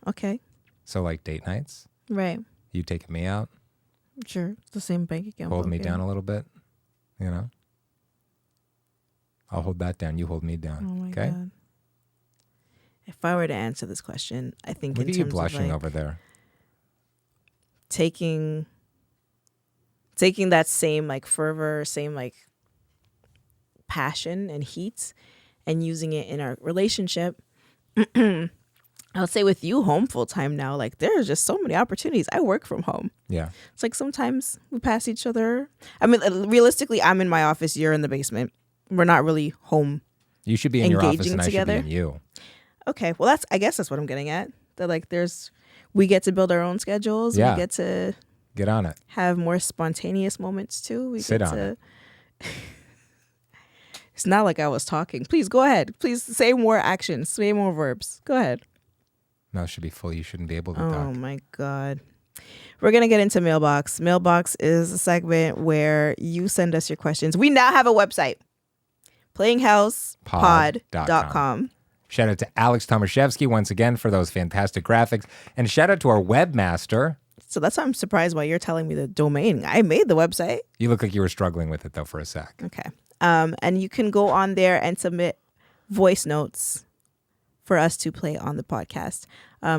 B: Okay.
A: So like date nights.
B: Right.
A: You taking me out.
B: Sure. It's the same bank account.
A: Hold me down a little bit. You know? I'll hold that down. You hold me down.
B: Oh my
A: okay?
B: God. If I were to answer this question, I think
A: Look
B: in
A: at you
B: terms
A: blushing
B: of like
A: over there.
B: taking that same like fervor, same like passion and heat and using it in our relationship. I would say with you home full time now, like there's just so many opportunities. I work from home.
A: Yeah.
B: It's like sometimes we pass each other. I mean, realistically, I'm in my office. You're in the basement. We're not really home.
A: You should be in your office
B: engaging
A: and
B: together.
A: I should be in you.
B: Okay. Well, I guess that's what I'm getting at. That like we get to build our own schedules.
A: Yeah.
B: We get to
A: get on it.
B: Have more spontaneous moments too. We
A: sit
B: get
A: on
B: to,
A: it.
B: It's not like I was talking. Please go ahead. Please say more actions. Say more verbs. Go ahead.
A: No, it should be full. You shouldn't be able to
B: Oh
A: talk.
B: my God. We're going to get into Mailbox. Mailbox is a segment where you send us your questions. We now have a website. playinghousepod.com.
A: Shout out to Alex Tomaszewski once again for those fantastic graphics. And shout out to our webmaster.
B: So that's why I'm surprised why you're telling me the domain. I made the website.
A: You look like you were struggling with it though for a sec.
B: Okay. And you can go on there and submit voice notes for us to play on the podcast.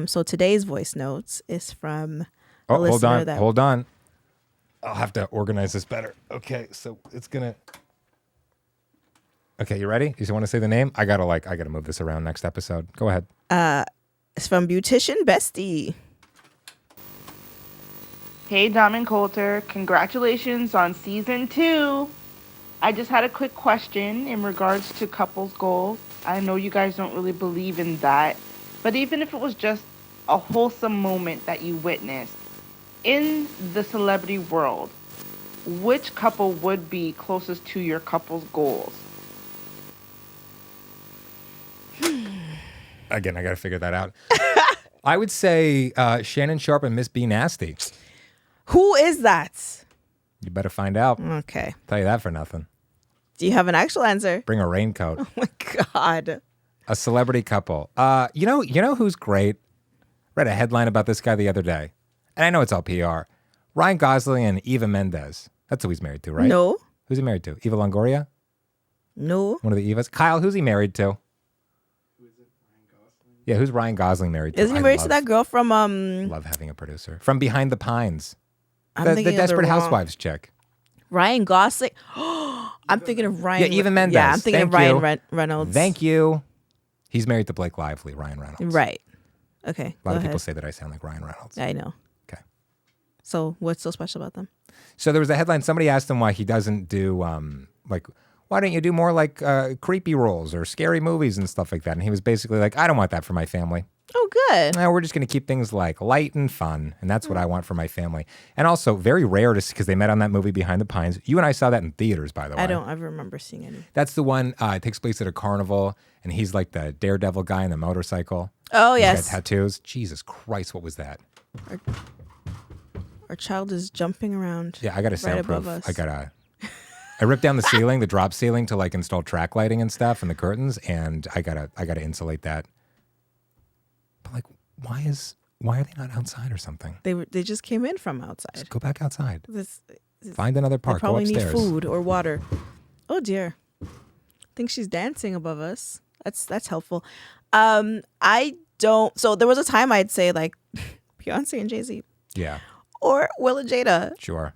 B: So today's voice notes is from a listener
A: hold on. I'll have to organize this better. Okay, so it's gonna. Okay, you ready? You want to say the name? I gotta move this around next episode. Go ahead.
B: It's from Beautician Bestie.
C: Hey, Dom and Kolter. Congratulations on season 2. I just had a quick question in regards to couples goals. I know you guys don't really believe in that, but even if it was just a wholesome moment that you witnessed in the celebrity world, which couple would be closest to your couple's goals?
A: Again, I got to figure that out. I would say Shannon Sharp and Miss B Nasty.
B: Who is that?
A: You better find out.
B: Okay.
A: Tell you that for nothing.
B: Do you have an actual answer?
A: Bring a raincoat.
B: Oh my God.
A: A celebrity couple. You know who's great? Read a headline about this guy the other day. And I know it's all PR. Ryan Gosling and Eva Mendes. That's who he's married to, right?
B: No.
A: Who's he married to? Eva Longoria?
B: No.
A: One of the Evas? Kyle, who's he married to? Yeah, who's Ryan Gosling married to?
B: Isn't he married to that girl from
A: Love having a producer. From Behind the Pines.
B: I'm
A: The
B: thinking of
A: Desperate
B: wrong-
A: Housewives chick.
B: Ryan Gosling. I'm thinking of Ryan.
A: Yeah, Eva Mendes.
B: Yeah, I'm thinking
A: Thank
B: of Ryan
A: you.
B: Reynolds.
A: Thank you. He's married to Blake Lively, Ryan Reynolds.
B: Right. Okay.
A: A lot of people say that I sound like Ryan Reynolds.
B: I know.
A: Okay.
B: So what's so special about them?
A: So there was a headline. Somebody asked him why he doesn't do why don't you do more like creepy roles or scary movies and stuff like that? And he was basically like, I don't want that for my family.
B: Oh, good.
A: No, we're just going to keep things like light and fun, and that's what I want for my family. And also, very rare to see because they met on that movie Behind the Pines. You and I saw that in theaters, by the way.
B: I don't ever remember seeing any.
A: That's the one. It takes place at a carnival, and he's like the daredevil guy on the motorcycle.
B: Oh,
A: He's
B: yes.
A: got tattoos. Jesus Christ, what was that?
B: Our child is jumping around.
A: Yeah, I got to
B: right
A: soundproof.
B: above us.
A: I ripped down the ceiling, the drop ceiling, to like install track lighting and stuff, and the curtains, and I gotta insulate that. But like, why are they not outside or something?
B: They just came in from outside.
A: Just go back outside.
B: This
A: Find another
B: they
A: park. Go
B: probably need
A: upstairs.
B: food or water. Oh dear. I think she's dancing above us. That's helpful. I don't. So there was a time I'd say like Beyonce and Jay-Z
A: Yeah,
B: or Will and Jada.
A: sure.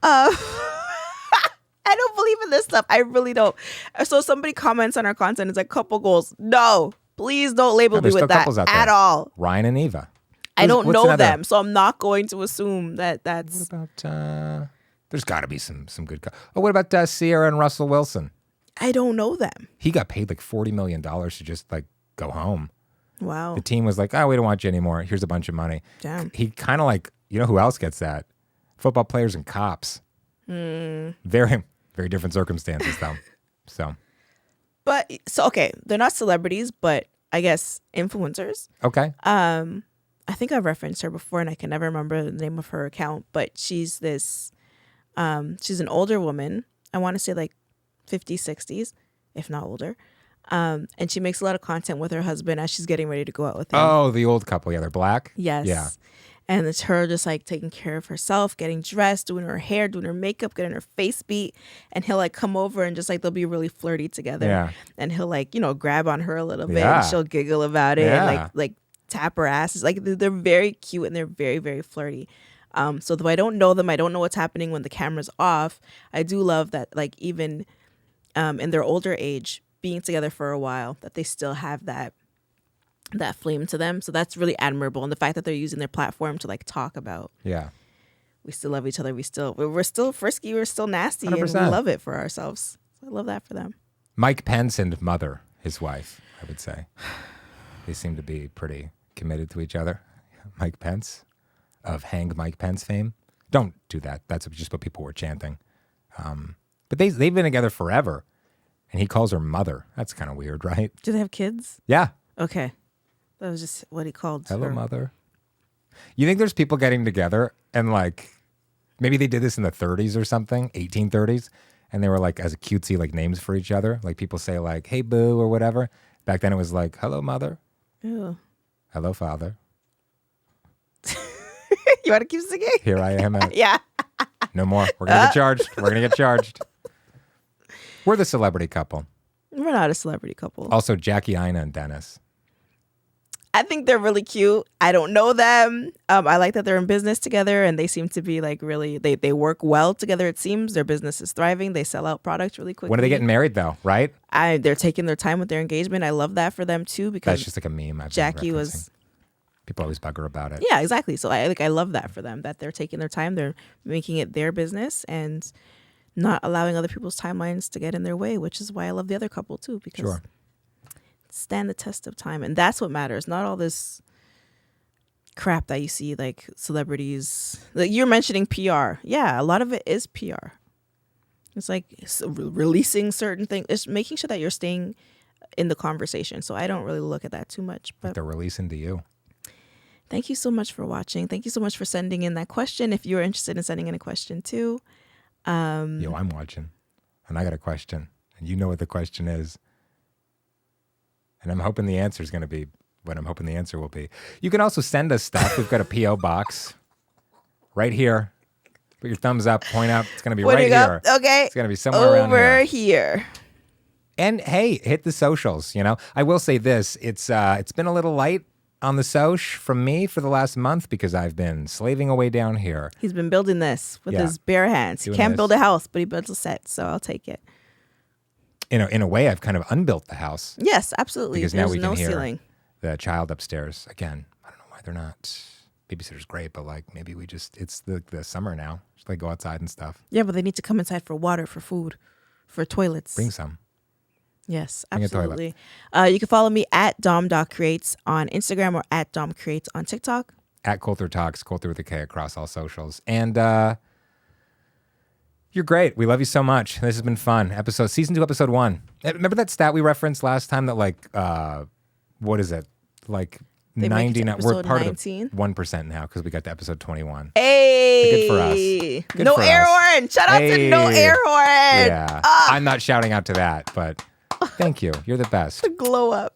B: I don't believe in this stuff. I really don't. So somebody comments on our content. It's like couple goals. No, please don't label
A: No,
B: me
A: there's
B: with
A: still
B: that
A: couples out
B: at
A: there.
B: all.
A: Ryan and Eva.
B: I don't
A: What's
B: know
A: another-
B: them, so I'm not going to assume that that's.
A: What about? There's got to be some good. What about Sierra and Russell Wilson?
B: I don't know them.
A: He got paid like $40 million to just like go home.
B: Wow.
A: The team was like, oh, we don't want you anymore. Here's a bunch of money.
B: Damn.
A: He kind of like, you know who else gets that? Football players and cops. Very, very different circumstances though. So.
B: But okay, they're not celebrities, but I guess influencers.
A: Okay.
B: I think I've referenced her before, and I can never remember the name of her account. But she's this. She's an older woman. I want to say like 50s, 60s, if not older. And she makes a lot of content with her husband as she's getting ready to go out with him.
A: Oh, the old couple. Yeah, they're black.
B: Yes.
A: Yeah.
B: And it's her just like taking care of herself, getting dressed, doing her hair, doing her makeup, getting her face beat. And he'll like come over and just like they'll be really flirty together.
A: Yeah.
B: And he'll like, grab on her a little bit
A: Yeah.
B: and she'll giggle about it
A: Yeah.
B: and like tap her ass. It's like they're very cute and they're very, very flirty. So though I don't know them, I don't know what's happening when the camera's off. I do love that like even in their older age, being together for a while, that they still have that flame to them. So that's really admirable. And the fact that they're using their platform to like talk about,
A: Yeah.
B: we still love each other. We're still frisky. We're still nasty.
A: 100%.
B: And we love it for ourselves. So I love that for them.
A: Mike Pence and Mother, his wife, I would say. They seem to be pretty committed to each other. Mike Pence of Hang Mike Pence fame. Don't do that. That's just what people were chanting. But they've been together forever. And he calls her mother. That's kind of weird, right?
B: Do they have kids?
A: Yeah.
B: Okay. That was just what he called
A: Hello,
B: her.
A: mother. You think there's people getting together and like maybe they did this in the 30s or something, 1830s, and they were like as a cutesy like names for each other. Like people say like, hey, boo, or whatever. Back then it was like, hello, mother.
B: Ew.
A: Hello, father.
B: You want to keep singing?
A: Here I am.
B: Yeah.
A: No more. We're going to get charged. We're going to get charged. We're the celebrity couple.
B: We're not a celebrity couple.
A: Also, Jackie Ina and Dennis.
B: I think they're really cute. I don't know them. I like that they're in business together and they seem to be like really, they work well together, it seems. Their business is thriving. They sell out products really quickly.
A: When are they getting married, though, right?
B: They're taking their time with their engagement. I love that for them too because
A: That's just like a meme. I've been
B: Jackie
A: referencing.
B: was...
A: People always bugger about it.
B: Yeah, exactly. So I love that for them, that they're taking their time. They're making it their business and not allowing other people's timelines to get in their way, which is why I love the other couple too, because
A: Sure.
B: stand the test of time. And that's what matters, not all this crap that you see like celebrities. Like you're mentioning PR. Yeah, a lot of it is PR. It's like releasing certain things. It's making sure that you're staying in the conversation. So I don't really look at that too much. But
A: They're releasing to you.
B: thank you so much for watching. Thank you so much for sending in that question. If you're interested in sending in a question too.
A: Yo, I'm watching. And I got a question. And you know what the question is. And I'm hoping the answer is going to be what I'm hoping the answer will be. You can also send us stuff. We've got a P.O. box right here. Put your thumbs up, point up. It's going to be right
B: Putting
A: here.
B: up, okay.
A: It's going to be somewhere around
B: over
A: here.
B: here.
A: And hey, hit the socials, you know. I will say this, it's been a little light on the soch from me for the last month because I've been slaving away down here.
B: He's been building this with
A: Yeah.
B: his bare hands. He
A: Doing
B: can't
A: this.
B: build a house, but he builds a set, so I'll take it.
A: In a way, I've kind of unbuilt the house
B: Yes, absolutely.
A: because
B: There's
A: now we
B: no
A: can hear
B: ceiling.
A: the child upstairs. Again, I don't know why they're not. Babysitter's great, but like maybe it's the summer now. Just like go outside and stuff.
B: Yeah, but they need to come inside for water, for food, for toilets.
A: Bring some.
B: Yes,
A: Bring a toilet.
B: absolutely. You can follow me at dom.creates on Instagram or at domcreates on TikTok.
A: At Kolter Talks, Kolter with a K across all socials. And you're great. We love you so much. This has been fun. Season 2, episode 1. Remember that stat we referenced last time that like, what is it? Like
B: They make it to
A: 99. We're
B: episode
A: part
B: 19?
A: of 1% now because we got to episode 21.
B: Hey!
A: Good for us. Good
B: no
A: for
B: air
A: us.
B: horn. Shout out to no
A: Hey.
B: air horn.
A: Yeah.
B: Ah,
A: I'm not shouting out to that, but thank you. You're the best.
B: glow up.